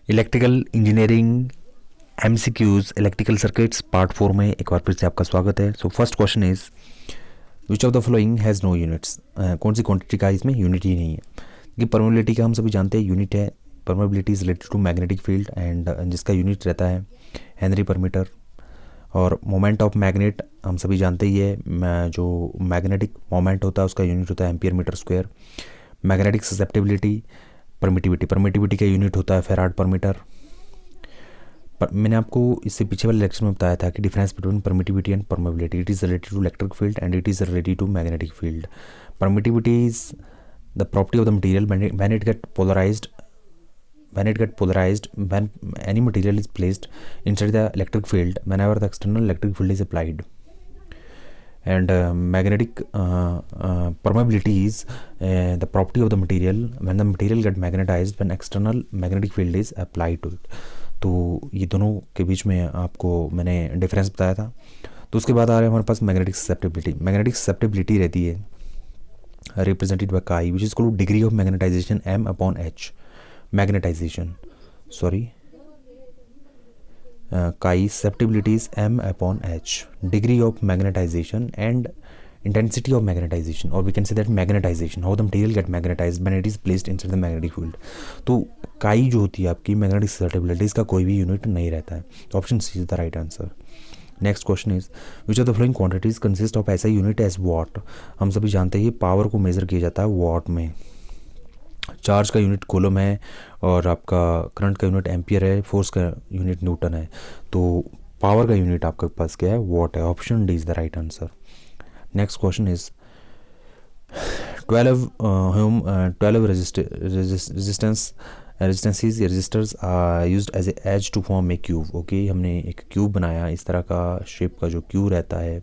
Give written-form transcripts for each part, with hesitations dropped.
Electrical engineering MCQs electrical circuits part 4 में एक बार फिर से आपका स्वागत है। So first question is which of the following has no units. कौन सी क्वांटिटी का इसमें यूनिट ही नहीं है। कि परमेबिलिटी का हम सभी जानते हैं यूनिट है। Permeability is related to magnetic field and जिसका यूनिट रहता है हेनरी पर मीटर। और मोमेंट ऑफ मैग्नेट हम सभी जानते ही है, जो मैग्नेटिक मोमेंट होता है उसका यूनिट होता है ampere metre square. Magnetic susceptibility, permittivity का यूनिट होता है फेराड पर मीटर। पर मैंने आपको इससे पीछे वाले लेक्चर में बताया था कि difference between permittivity and permeability, it is related to electric field and it is related to magnetic field. Permittivity is the property of the material when it get polarized, when any material is placed inside the electric field whenever the external electric field is applied. And magnetic permeability is the property of the material when the material get magnetized when external magnetic field is applied to it. तो ये दोनों के बीच में आपको मैंने difference बताया था। तो उसके बाद आ रहा है हमारे पास मैग्नेटिक ससेप्टिबिलिटी। मैग्नेटिक ससेप्टिबिलिटी रहती है represented by chi which is called degree of magnetization m upon h। Magnetization chi susceptibility is m upon h, degree of magnetization and intensity of magnetization, or we can say that magnetization, how the material get magnetized when it is placed inside the magnetic field. तो काई जो होती है आपकी magnetic susceptibility, इसका कोई भी unit नहीं रहता है। Option C is the right answer. Next question is which of the following quantities consist of ऐसा यूनिट एज वॉट। हम सभी जानते हैं पावर को मेजर किया जाता है वॉट में। चार्ज का यूनिट कूलम है और आपका करंट का यूनिट एम्पियर है, फोर्स का यूनिट न्यूटन है। तो पावर का यूनिट आपके पास क्या है, वॉट है। Option D is the right answer. Next question is 12 resistors are used as a edge to form a cube. Okay, हमने एक क्यूब बनाया, इस तरह का शेप का जो क्यूब रहता है,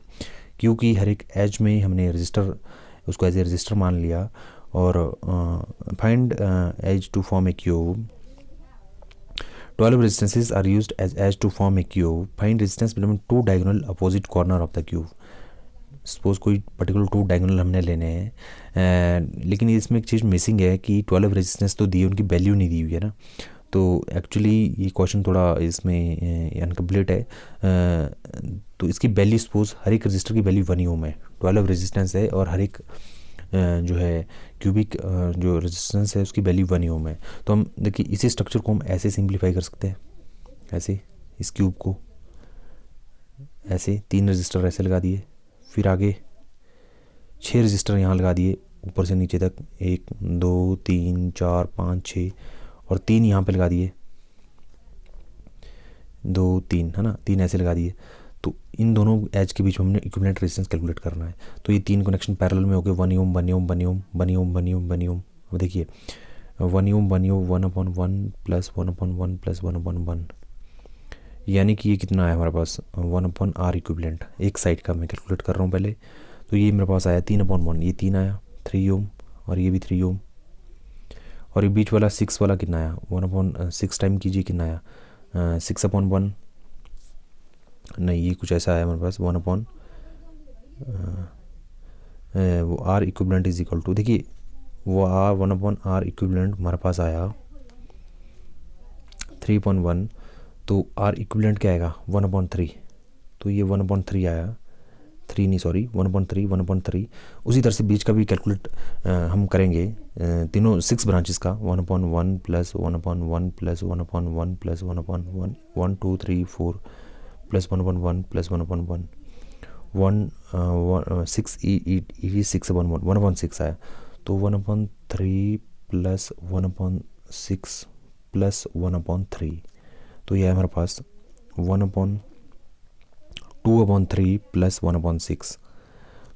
क्यूब की हर एक एज में हमने रजिस्टर, उसको एज ए रजिस्टर मान लिया। और find as to form a cube. 12 resistances are used as edge to form a cube. Find resistance between two diagonal opposite corner of the cube. Suppose कोई particular to diagonal हमने लेने हैं, लेकिन इसमें एक चीज़ मिसिंग है कि 12 रेजिस्टेंस तो दी है, उनकी वैल्यू नहीं दी हुई है ना। तो एक्चुअली ये क्वेश्चन थोड़ा इसमें अनकम्प्लीट है। तो इसकी वैल्यू सपोज हर एक रजिस्टर की वैल्यू 1 ओम है, 12 रेजिस्टेंस है और हर एक जो है क्यूबिक जो रेजिस्टेंस है उसकी वैल्यू 1 ओम है। तो हम देखिए इसी स्ट्रक्चर को हम ऐसे सिंप्लीफाई कर सकते हैं, ऐसे इस क्यूब को ऐसे 3 रजिस्टर ऐसे लगा दिए, फिर आगे 6 रजिस्टर यहाँ लगा दिए ऊपर से नीचे तक, 1 2 3 4 5 6 और 3 यहाँ पे लगा दिए, 2 3 है ना, 3 ऐसे लगा दिए। तो इन दोनों एज के बीच में हमने इक्विवेलेंट रेजिस्टेंस कैलकुलेट करना है। तो ये 3 कनेक्शन पैरेलल में हो गए, 1 ओम 1 ओम 1 ओम 1 ओम 1 ओम 1 ओम। अब देखिए 1 ओम 1 ओम 1/1 प्लस 1/1 प्लस 1/1, यानी कि ये कितना है हमारे पास 1/r इक्विवेलेंट। एक साइड का मैं कैलकुलेट कर रहा हूँ पहले। तो ये मेरे पास आया 3/1, ये 3 आया 3 ओम और ये भी 3 ओम। और ये बीच वाला 6 वाला कितना आया 1/6 टाइम कीजिए, कितना आया 6/1। नहीं, ये कुछ ऐसा आया हमारे पास 1/ वो r equivalent is equal to, देखिए वो 1/r इक्विवेलेंट हमारे पास आया 3.1। तो R इक्विवेलेंट क्या आएगा 1/3। तो ये 1/3 आया, 3 नहीं सॉरी 1/3। उसी तरह से बीच का भी कैलकुलेट हम करेंगे, तीनों 6 ब्रांचेस का 1/1 plus 1/1 plus 1/1 plus 1/1 1 2 3 4 plus 1/1 plus 1/1 6 ई 6/1 1/6 आया। तो 1/3 प्लस 1/6 प्लस 1/3, तो यह है हमारे पास 1/2/3 प्लस 1/6।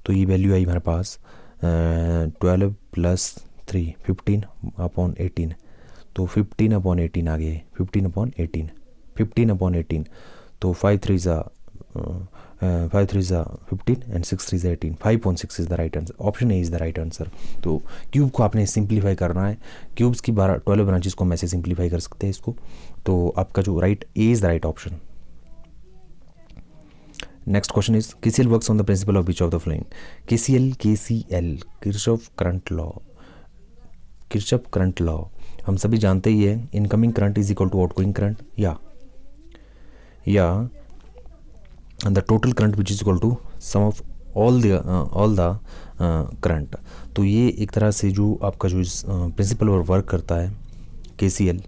तो ये वैल्यू आई हमारे पास 12 प्लस 3 15/18। तो 15/18 आ गए, 15/18। तो 5 3 15 and 6 3 18, 5.6 is the right answer. Option A is the right answer. तो क्यूब को आपने सिंप्लीफाई करना है, क्यूब्स की 12 ब्रांचेस को हम ऐसे सिंप्लीफाई कर सकते हैं इसको। तो आपका जो right A is the right option. Next question is KCL works on the principle of which of the following. KCL Kirchhoff current law हम सभी जानते ही है incoming current is equal to outgoing current, या the total current which is equal to sum of all the current. तो ये एक तरह से जो आपका जो प्रिंसिपल और वर्क करता है KCL,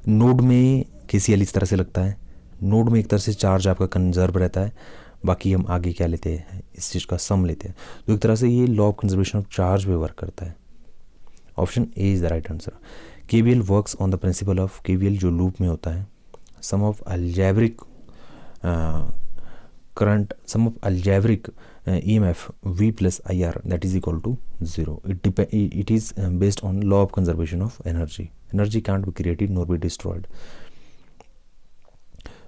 नोड में KCL इस तरह से लगता है। नोड में एक तरह से चार्ज आपका कंजर्व रहता है, बाकी हम आगे क्या लेते हैं, इस चीज़ का सम लेते हैं। तो एक तरह से ये law of conservation of charge पे वर्क करता है। Option A is the right answer. KVL works on the principle of, KVL जो लूप में होता है, sum of algebraic current, sum of algebraic EMF V plus IR that is equal to 0. It is based on law of conservation of energy. Energy can't be created nor be destroyed.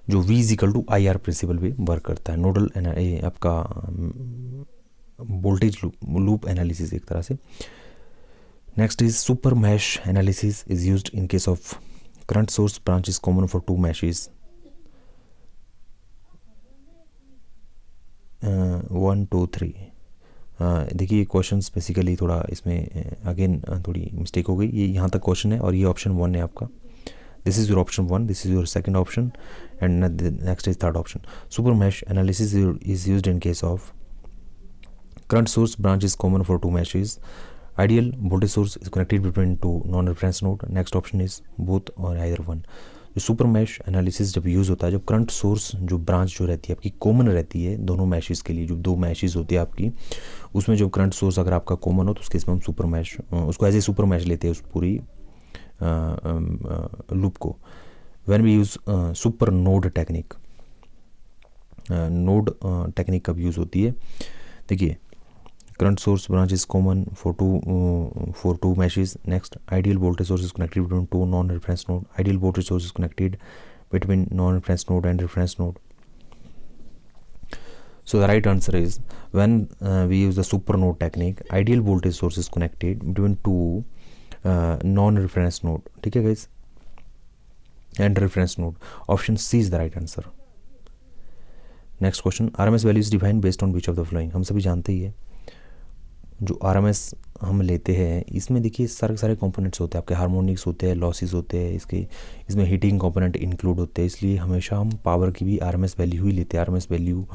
जो V is equal to IR principle पे work करता है। Nodal आपका voltage loop analysis एक तरह से। Next is super mesh analysis is used in case of current source branch is common for two meshes 1 2 3। देखिए question basically थोड़ा इसमें अगेन थोड़ी मिस्टेक हो गई। ये यहाँ तक क्वेश्चन है और ये ऑप्शन 1 है आपका। This is your option 1, this is your second option and next is third option. Super mesh analysis is used in case of current source branch is common for two meshes, ideal voltage source is connected between two non reference node. Next option is both और either one. जो super mesh analysis जब use होता है, जब current source जो branch जो रहती है आपकी कॉमन रहती है दोनों मैशेस के लिए, जो दो मैशेस होती है आपकी, उसमें जो करंट सोर्स अगर आपका कॉमन हो तो उसके इसमें हम सुपर मैश उसको एज ए सुपर मैश लेते हैं उस पूरी लूप को। When we use super node technique, node technique कब यूज़ होती है, देखिए current source branch is common for two meshes. Next, ideal voltage source is connected between two non-reference node. Ideal voltage source is connected between non-reference node and reference node. So the right answer is when we use the super node technique, ideal voltage source is connected between two non-reference node, ठीक है guys, and reference node. Option C is the right answer. Next question, RMS value is defined based on which of the following? हम सभी जानते ही है जो RMS हम लेते हैं इसमें देखिए सारे कंपोनेंट्स होते हैं आपके, हार्मोनिक्स होते हैं, लॉसेस होते हैं, इसमें हीटिंग कंपोनेंट इंक्लूड होते हैं, इसलिए हमेशा हम पावर की भी RMS वैल्यू ही लेते हैं, RMS वैल्यू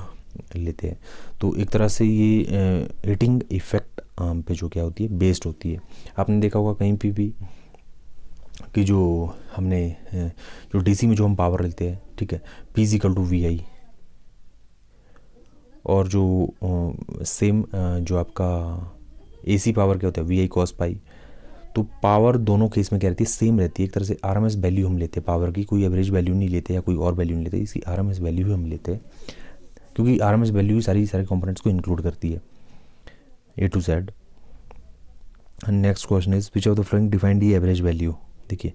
लेते हैं। तो एक तरह से ये हीटिंग इफेक्ट पे जो क्या होती है बेस्ड होती है। आपने देखा होगा कहीं पे भी कि जो हमने जो DC में जो हम पावर लेते हैं, ठीक है, P = VI, और जो सेम जो आपका AC पावर क्या होता है VI cos पाई। तो पावर दोनों केस में क्या रहती है, सेम रहती है। एक तरह से RMS वैल्यू हम लेते हैं पावर की, कोई एवरेज वैल्यू नहीं लेते या कोई और वैल्यू नहीं लेते, इसकी RMS वैल्यू ही हम लेते हैं, क्योंकि RMS वैल्यू सारे कंपोनेंट्स को इंक्लूड करती है A to Z। Next question is which of the following define the average value. देखिए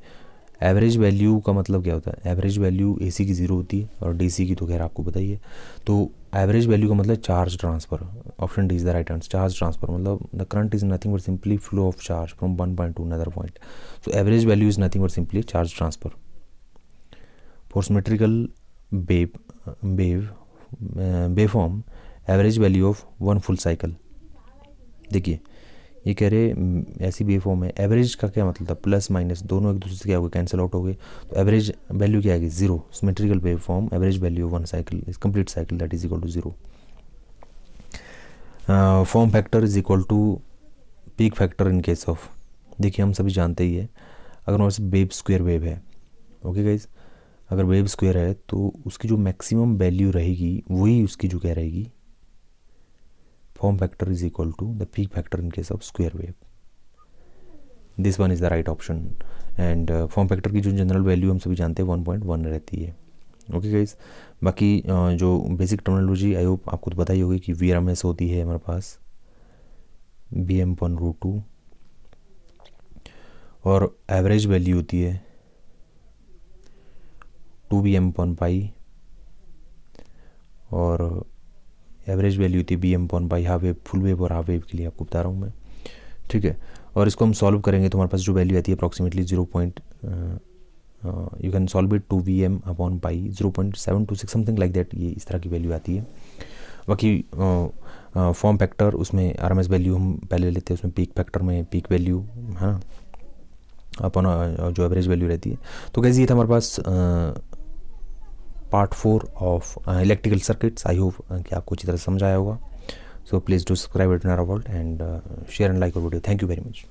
एवरेज वैल्यू का मतलब क्या होता है, एवरेज वैल्यू AC की 0 होती है और DC की तो खैर आपको पता ही है। तो एवरेज वैल्यू का मतलब charge transfer. Option D is the right answer. Charge transfer मतलब the current is nothing but simply flow of charge from one point to another point. So average value is nothing but simply charge transfer. For symmetrical waveform average value of one full cycle. देखिए ये कह रहे ऐसी waveform है, average का क्या मतलब था, प्लस माइनस दोनों एक दूसरे से क्या हो गए, कैंसिल आउट हो गए, तो एवरेज वैल्यू क्या आएगी 0। Symmetrical waveform average value one cycle is complete cycle that is equal to 0। Form factor is equal to peak factor in case of, देखिए हम सभी जानते ही है अगर हमारे पास वेव स्क्वायर वेव है, ओके गाइज, अगर वेव स्क्वायर है तो उसकी जो मैक्सिमम वैल्यू रहेगी वही उसकी जो क्या रहेगी, form factor is equal to the peak factor in case of square wave. This one is the right option and form factor की जो जनरल वैल्यू हम सभी जानते हैं 1.1 रहती है। ओके गाइज, बाकी जो बेसिक टर्मिनोलॉजी आई होप आपको तो पता ही होगी कि VRMS होती है हमारे पास Vm/√2 और एवरेज वैल्यू होती है 2Vm/π और एवरेज वैल्यू होती है Vm/π half wave, full wave और हाफ वेव के लिए आपको बता रहा हूँ मैं, ठीक है। और इसको हम सॉल्व करेंगे तो हमारे पास जो वैल्यू आती है approximately you can solve it 2Vm/π 0.726 something like that, ये इस तरह की वैल्यू आती है। बाकी फॉर्म फैक्टर उसमें RMS वैल्यू हम पहले लेते हैं, उसमें पीक फैक्टर में पीक वैल्यू, हाँ, अपन जो एवरेज वैल्यू रहती है। तो कैसे ये था हमारे पास part 4 of electrical circuits. I hope कि आपको अच्छी तरह समझ आया होगा। So please do subscribe it in our world and share and like our video. Thank you very much.